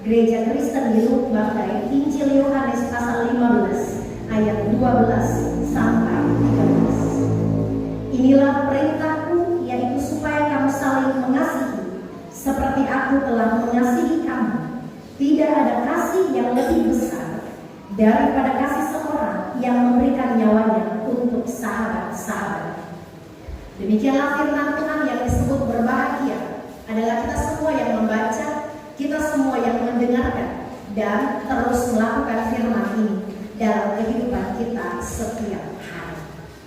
Gereja Kristen di Lubuk Banggai, Injil Yohanes pasal 15 ayat 12 sampai 13. Inilah perintahku, yaitu supaya kamu saling mengasihi seperti aku telah mengasihi kamu. Tidak ada kasih yang lebih besar daripada kasih seorang yang memberikan nyawanya untuk sahabat-sahabat. Demikianlah firman Tuhan yang disebut berbahagia adalah kita semua yang membaca, kita semua yang mendengarkan dan terus melakukan firman ini dalam kehidupan kita setiap hari.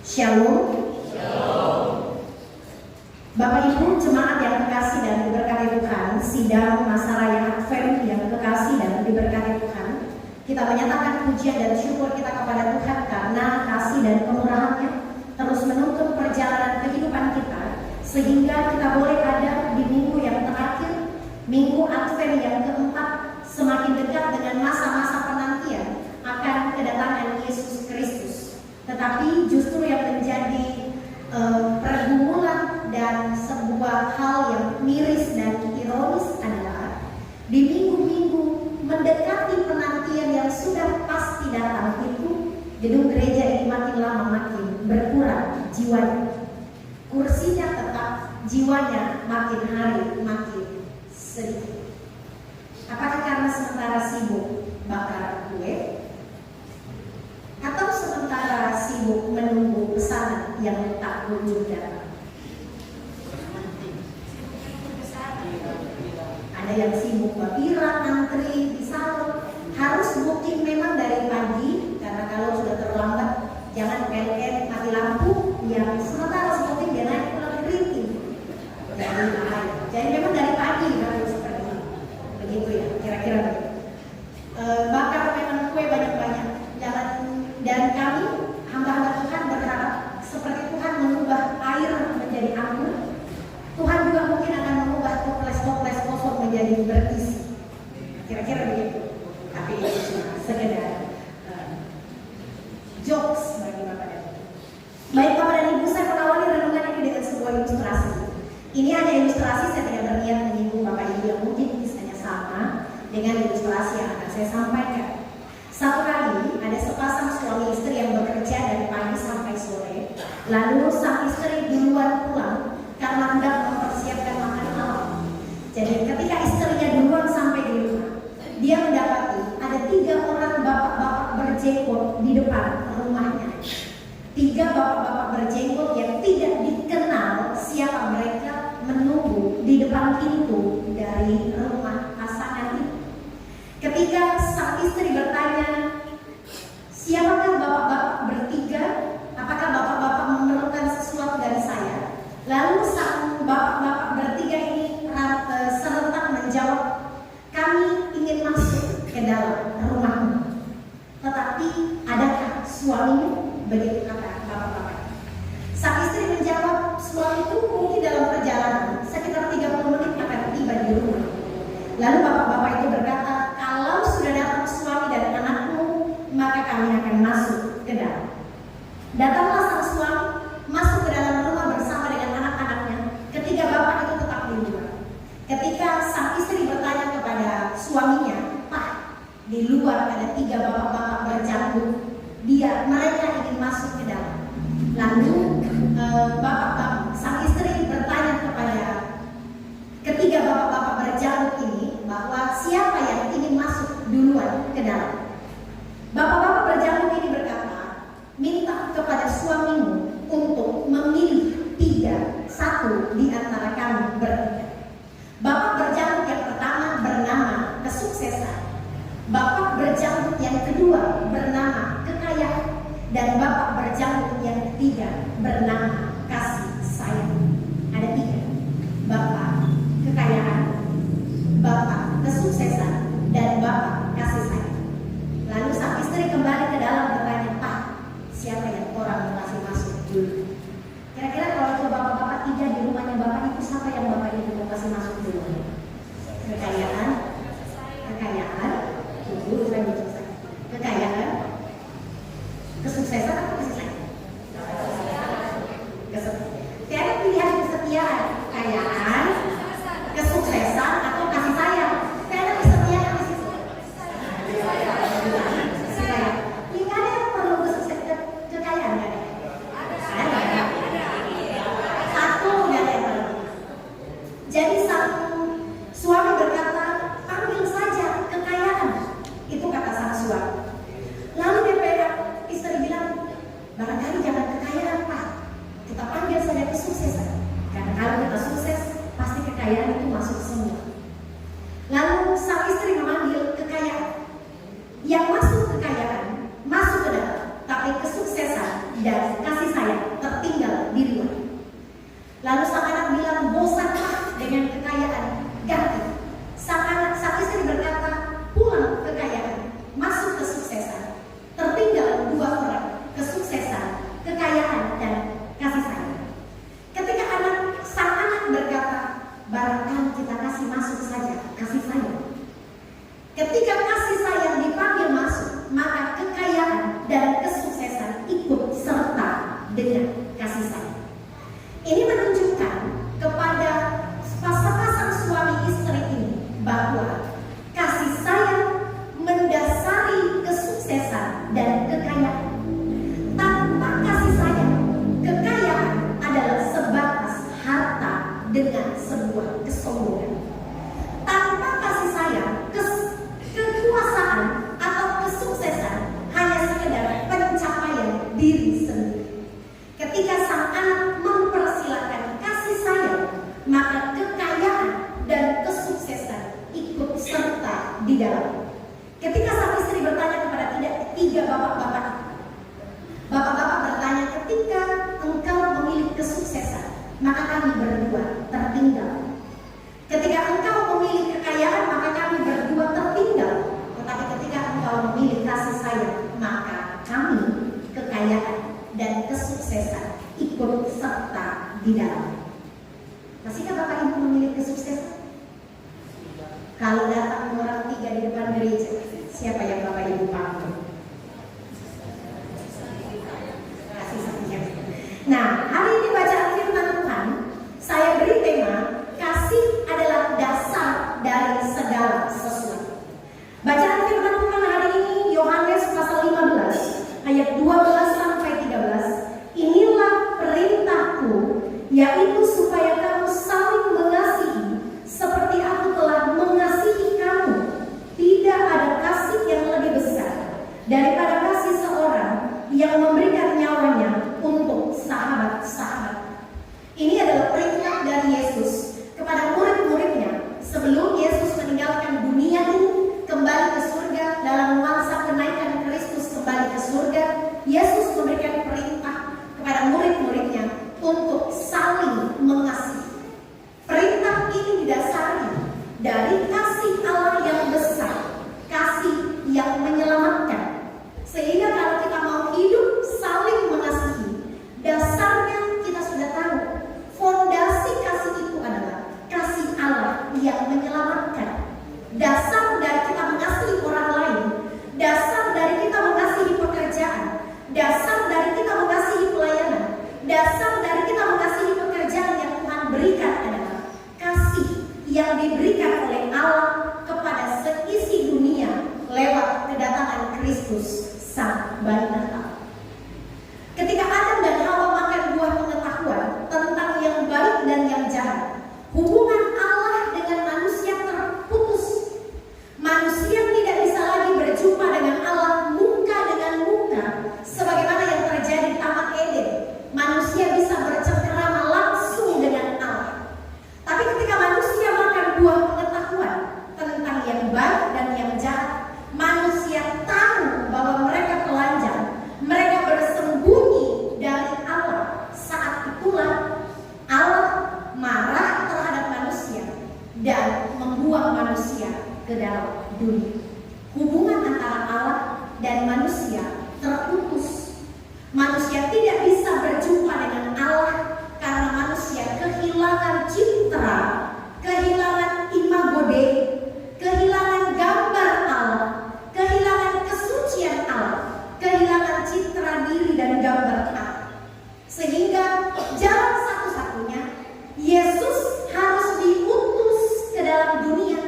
Shalom. Shalom. Bapak Ibu jemaat yang kekasih dan diberkati Tuhan, sidang masa raya Advent yang kekasih dan diberkati Tuhan, kita menyatakan pujian dan syukur kita kepada Tuhan karena kasih dan kemurahan-Nya terus menuntun perjalanan kehidupan kita sehingga kita boleh ada di minggu yang terakhir, minggu Advent yang keempat, semakin dekat dengan masa-masa penantian akan kedatangan Yesus Kristus. Tetapi justru yang menjadi pergumulan dan sebuah hal yang miris dan ironis adalah di minggu-minggu mendekati penantian yang sudah pasti datang itu, gedung gereja ini makin lama makin berkurang jiwanya. Kursinya tetap, jiwanya makin hari makin sedikit. Apakah karena sementara sibuk bakar kue, atau sementara sibuk menunggu pesanan yang tak kunjung datang? Ada yang sibuk bapiran, antri di salon, harus booking memang dari pagi karena kalau sudah terlambat jangan ken mati lampu yang sementara booking dia naik pulang keriting. Jadi memang dari pagi harus seperti itu. Begitu ya, kira-kira begitu. Bakar memang kue banyak-banyak. Dan kami hamba-hamba Tuhan berharap seperti Tuhan mengubah air menjadi anggur, Tuhan juga mungkin akan mengubah toples-toples kosong menjadi berisi. Kira-kira begitu. Tapi itu cuma sekedar jokes bagi Bapak dan Ibu. Baik Bapak dan Ibu, saya mengawali renungan ini dengan sebuah ilustrasi. Ini hanya ilustrasi, saya tidak berniat menyinggung Bapak Ibu yang mungkin misalnya sama dengan ilustrasi yang akan saya sampaikan. Satu kali ada sepasang suami istri yang bekerja dari pagi sampai sore. Lalu sang istri duluan pulang karena hendak mempersiapkan makan malam. Jadi ketika istrinya duluan sampai di rumah, dia mendapati ada 3 orang bapak-bapak berjenggot di depan rumahnya. 3 bapak-bapak berjenggot yang tidak dikenal siapa mereka menunggu di depan pintu dari rumah pasangan itu. Ketika sang istri bertanya, siapakah bapak-bapak bertiga? Apakah bapak-bapak memerlukan sesuatu dari saya? Lalu sang bapak-bapak bertiga ini serentak menjawab, kami ingin masuk ke dalam rumahmu. Tetapi adakah suamimu? Begitu kata bapak-bapak. Sang istri menjawab, suamiku mungkin dalam perjalanan sekitar 30 menit akan tiba di rumah. Lalu bapak-bapak itu berkata, kalau sudah datang suami dan anakmu, maka kami akan masuk ke dalam. Datanglah sang suami masuk ke dalam rumah bersama dengan anak-anaknya. Ketiga bapak itu tetap di luar. Ketika sang istri bertanya kepada suaminya, Pak, di luar ada 3 bapak-bapak berjanggut. Mereka ingin masuk ke dalam. Lalu sang istri bertanya kepada ketiga bapak-bapak berjanggut ini bahwa siapa yang ingin masuk duluan ke dalam. Bapak-bapak berjanggut ini berkata, minta kepada suamimu untuk memilih 1 di antara kami bertiga. Bapak berjanggut yang pertama bernama kesuksesan, bapak berjanggut yang kedua bernama kekayaan, dan bapak berjanggut yang ketiga bernama kasih sayang. Ada 3, bapak kekayaan, bapak kesuksesan, dan bapak kasih sayang. Lalu sang istri kembali ke dalam bertanya, Pak, siapa yang orang kasih masuk dulu? Kira-kira kalau itu bapak-bapak 3 di rumahnya bapak itu, siapa yang bapak itu mau kasih masuk dulu? Kekayaan, kekayaan, kesuksesan atau kasih sayang? Tiada pilihan kesetiaan, kekayaan, kesuksesan atau kasih sayang. Tiada kesetiaan, kasih di dalam. Ketika sang istri bertanya kepada tiga bapak-bapak, bapak-bapak bertanya, ketika engkau memilih kesuksesan, maka kami berdua tertinggal. Ketika engkau memilih kekayaan, maka kami berdua tertinggal. Tetapi ketika engkau memilih kasih sayang, maka kami, kekayaan dan kesuksesan ikut serta di dalam. Masihkah Bapak Ibu memilih kesuksesan? Kalau datang orang tiga di depan gereja, siapa yang Bapak Ibu panggil? Kasih sayang. Nah, hari ini bacaan firman Tuhan, saya beri tema, kasih adalah dasar dari segala sesuatu. Bacaan firman Tuhan hari ini Yohanes pasal 15 ayat 12 sampai 13. Inilah perintahku, yaitu supaya kamu saling mengasihi seperti aku telah mengasihi kamu. Tidak ada kasih yang lebih besar daripada kasih seorang yang memberikan nyawanya untuk sahabat-sahabat. Ini adalah perintah dari Yesus kepada murid-muridnya sebelum Yesus meninggalkan dunia ini, kembali ke surga. Dalam nuansa kenaikan Kristus kembali ke surga, Yesus memberikan perintah kepada murid-muridnya untuk saling mengasihi. Perintah ini didasari dari kasih Allah yang besar, kasih yang menyelamatkan. Sehingga kalau kita mau hidup saling mengasihi, dasarnya kita sudah tahu, fondasi kasih itu adalah kasih Allah yang menyelamatkan. Dasar dari kita mengasihi orang lain, dasar dari kita mengasihi pekerjaan, dasar dari kita mengasihi pelayanan, dasar dari kita mengasihi pekerjaan yang Tuhan berikan adalah kasih yang diberikan oleh Allah kepada seisi dunia lewat kedatangan Kristus Sang Bayi Natal. Ketika Adam dan Hawa makan buah pengetahuan tentang yang baik dan yang jahat, hubungan Allah dengan manusia terputus. Manusia tidak bisa lagi berjumpa dengan Allah muka dengan muka sebagaimana yang terjadi di Taman Eden. Manusia bisa bercengkerama langsung dengan Allah. Tapi ketika manusia makan buah pengetahuan tentang yang baik dan yang jahat, manusia tahu bahwa mereka telanjang, mereka bersembunyi dari Allah. Saat itulah Allah marah terhadap manusia dan membuang manusia ke dalam dunia. Hubungan antara Allah dan manusia terputus. Manusia tidak bisa berjumpa dengan Allah karena manusia kehilangan citra, kehilangan imago Dei, kehilangan gambar Allah, kehilangan kesucian Allah, kehilangan citra diri dan gambar Allah. Sehingga jalan satu-satunya, Yesus harus diutus ke dalam dunia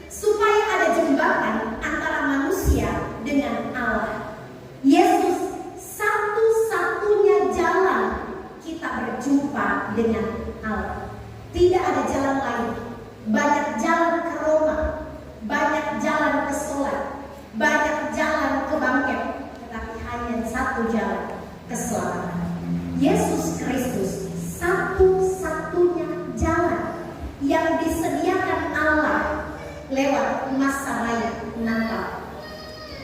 supaya ada jembatan antara manusia dengan Allah. Yesus satu-satunya jalan kita berjumpa dengan Allah. Tidak ada jalan lain. Banyak jalan ke Roma, banyak jalan ke Solat, banyak jalan ke bangkit, tetapi hanya satu jalan, keselamatan. Yesus Kristus satu-satunya jalan yang disediakan Allah lewat masa raya Natal.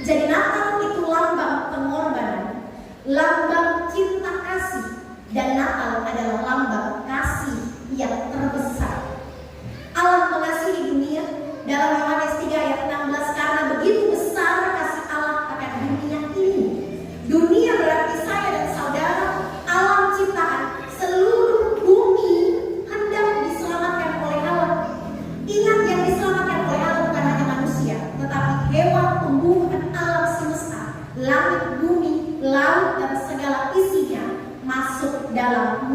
Jadi Natal itu lambang pengorbanan, lambang cinta kasih, dan Natal adalah lambang kasih yang terbesar. Allah mengasihi dunia dalam Yohanes 3 ayat 16, karena begitu besar kasih Allah akan dunia ini. Dunia berarti saya dan saudara, alam ciptaan, seluruh bumi hendak diselamatkan oleh Allah. Ingat, yang diselamatkan oleh Allah bukan hanya manusia, tetapi hewan, tumbuhan, alam semesta, langit, bumi, laut dan segala isinya masuk dalam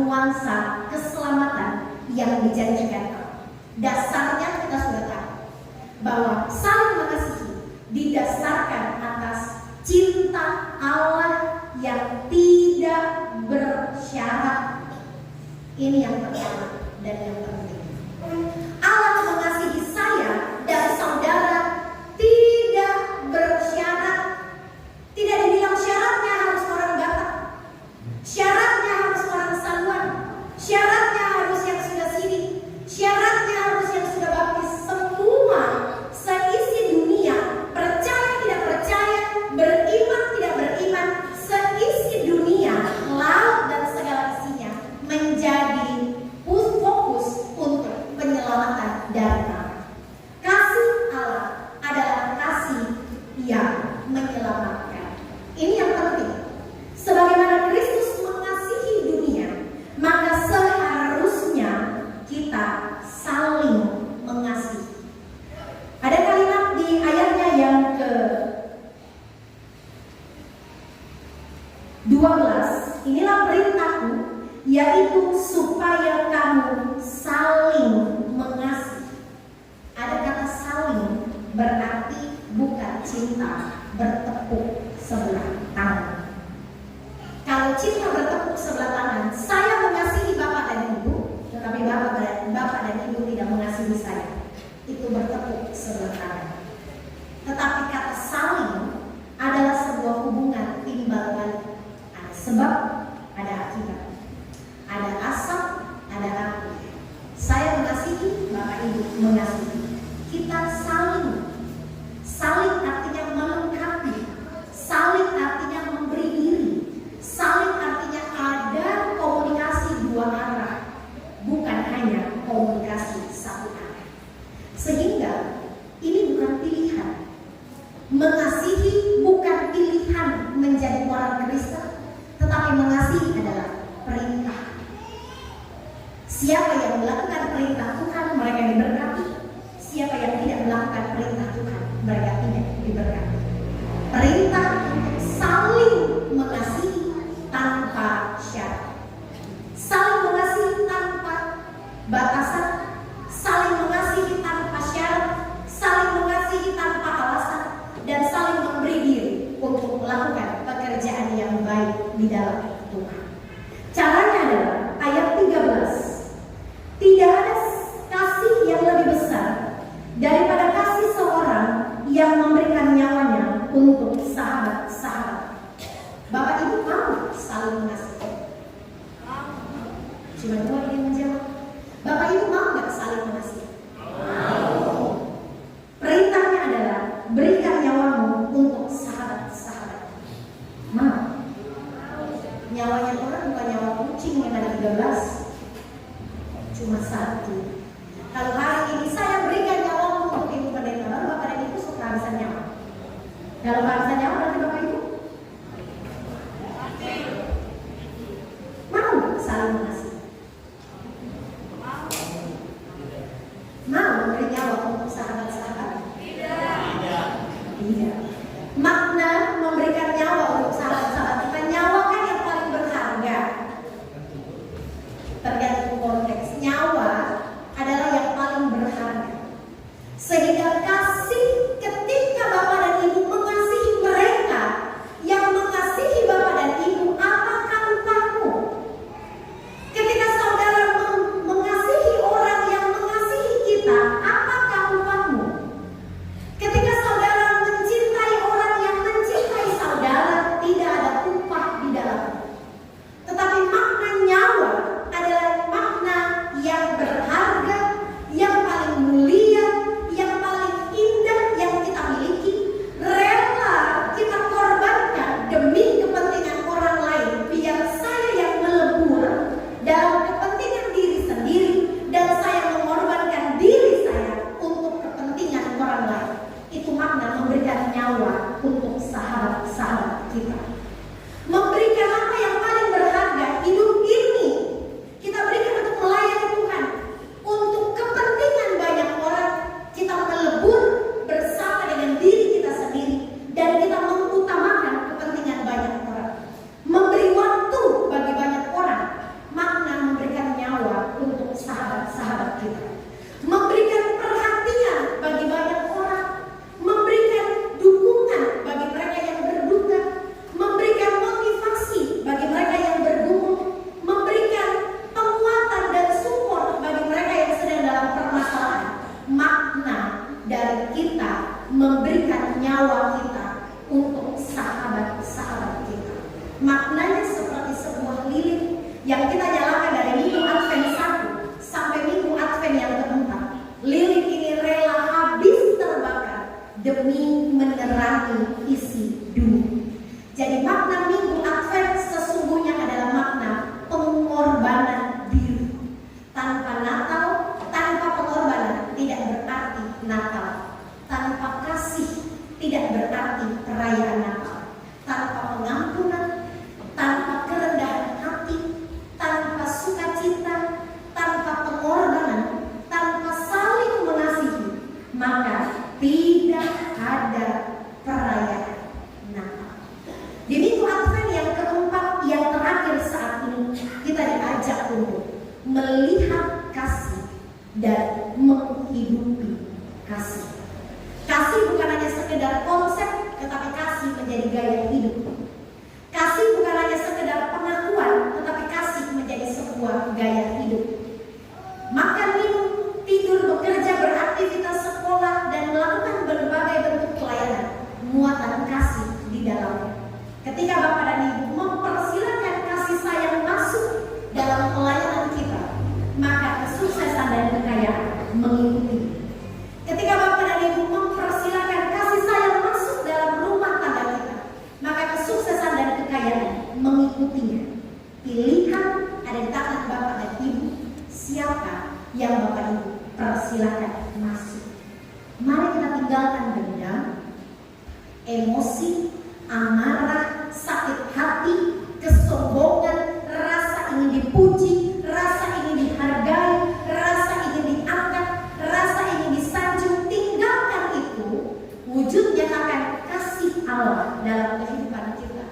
12, inilah perintahku, yaitu supaya kamu saling mengasihi. Ada kata saling berarti bukan cinta bertepuk sebelah tangan. Kalau cinta bertepuk sebelah tangan, saya mengasihi Bapak dan Ibu, tetapi Bapak dan Ibu tidak mengasihi saya, itu bertepuk sebelah tangan. Tetapi kata saling adalah sebuah hubungan timbal balik. Ada sebab, ada akibat. Ada asap, ada api. Saya mengasihi, Bapak Ibu mengasihi. Kita saling. Saling artinya melengkapi. Saling artinya memberi diri. Saling artinya ada komunikasi dua arah, bukan hanya komunikasi satu arah. Sehingga ini bukan pilihan. Mengasihi bukan pilihan menjadi orang Kristen, tetapi mengasihi adalah perintah. Siapa yang melakukan perintah Tuhan, mereka diberkati. Siapa yang tidak melakukan perintah Tuhan, mereka tidak diberkati. Perintah untuk saling mengasihi tanpa syarat, saling mengasihi tanpa batasan, saling mengasihi tanpa syarat, saling mengasihi tanpa alasan, dan saling memberi diri untuk melakukan pekerjaan yang baik di dalam Tuhan. Caranya adalah ayat 13. Tidak ada kasih yang lebih besar daripada kasih seorang yang memberikan nyawanya untuk sahabat-sahabat. Bapak Ibu mau saling mengasihi? Cuma dua yang menjawab. Bapak Ibu mau nggak saling mengasihi? Mau. Perintahnya adalah berikan nyawamu untuk sahabat-sahabat. Mau. Nyawanya orang bukan nyawa kucing yang ada 13, cuma satu. Kalau hari ini saya berikan nyawamu untuk Ibu Pendeta, baru Bapak dan Ibu suka habisan nyawa. Kalau habisan nyawa berarti Bapak Ibu mau saling mengasihi? Mau memberi nyawa untuk sahabat-sahabat? Tidak. Makna memberikan nyawa untuk sahabat-sahabat kita, nyawa kan yang paling berharga. Tergantung konteks, nyawa adalah yang paling berharga. Sehingga kasih ketika Bapak dan Ibu mengasihi mereka yang mengasihi Bapak dan Ibu, apakah upahmu? Ketika saudara mengasihi orang yang mengasihi kita, apakah upahmu? Ketika saudara mencintai orang yang mencintai saudara, tidak ada upah di dalamnya. Tetapi makna nyawa adalah makna yang berharga, yang paling mulia, yang paling indah yang kita miliki, rela kita korbankan demi kepentingan orang lain, biar saya yang melebur dalam kepentingan diri sendiri dan saya mengorbankan diri saya untuk kepentingan orang lain. Itu makna memberikan nyawa untuk sahabat-sahabat kita. Memberikan apa yang paling berharga, hidup ini kita berikan untuk melayani Tuhan, untuk kepentingan banyak orang. Kita melebur bersama dengan diri kita sendiri dan kita mengutamakan kepentingan banyak orang. Memberi waktu bagi banyak orang, makna memberikan nyawa untuk sahabat-sahabat kita. Memberikan perhatian bagi banyak orang, memberikan dukungan bagi mereka yang berduka, memberikan motivasi bagi mereka yang bergumul, memberikan penguatan dan support bagi mereka yang sedang dalam permasalahan. Makna dari kita memberikan nyawa kita untuk sahabat-sahabat kita. Maknanya seperti sebuah lilin yang kita nyalakan dari minggu Advent 1 sampai minggu Advent yang keempat. Lilin ini rela habis terbakar demi menerangi isi dunia. Jadi makna minggu Advent sesungguhnya adalah makna pengorbanan diri. Tanpa Natal, tanpa pengorbanan tidak berarti Natal. Tanpa kasih tidak berarti perayaan Natal. Tanpa pengampunan, tanpa kerendahan hati, tanpa sukacita, tanpa pengorbanan, tanpa saling mengasihi, maka tidak ada perayaan Natal. Di minggu Advent yang keempat melihat kasih, dan menghidupi kasih. Kasih bukan hanya sekedar konsep, tetapi kasih menjadi gaya hidup. Kasih bukan hanya sekedar pengakuan, tetapi kasih menjadi sebuah gaya hidup. Makan, minum, tidur, bekerja, beraktivitas, sekolah, dan melakukan berbagai bentuk pelayanan, muatan kasih di dalamnya. Ketika Bapak dan Ibu mempersilakan kasih sayang masuk dalam pelayanan kita, maka kesuksesan dan kekayaan mengikuti. Ketika Bapak dan Ibu mempersilakan kasih sayang masuk dalam rumah tangga kita, maka kesuksesan dan kekayaan mengikutinya. Pilihan ada di tangan Bapak dan Ibu. Siapa yang Bapak Ibu persilakan masuk? Mari kita tinggalkan dendam, emosi, amarah, sakit hati, kesombongan, rasa ingin dipuji, rasa ingin dihargai, rasa ingin diangkat, rasa ingin disanjung. Tinggalkan itu. Wujudnya akan kasih Allah dalam kehidupan kita,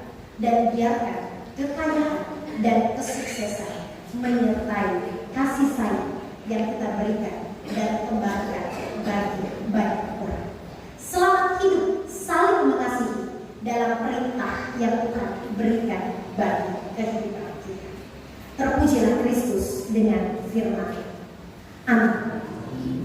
dan biarkan kekayaan dan kesuksesan menyertai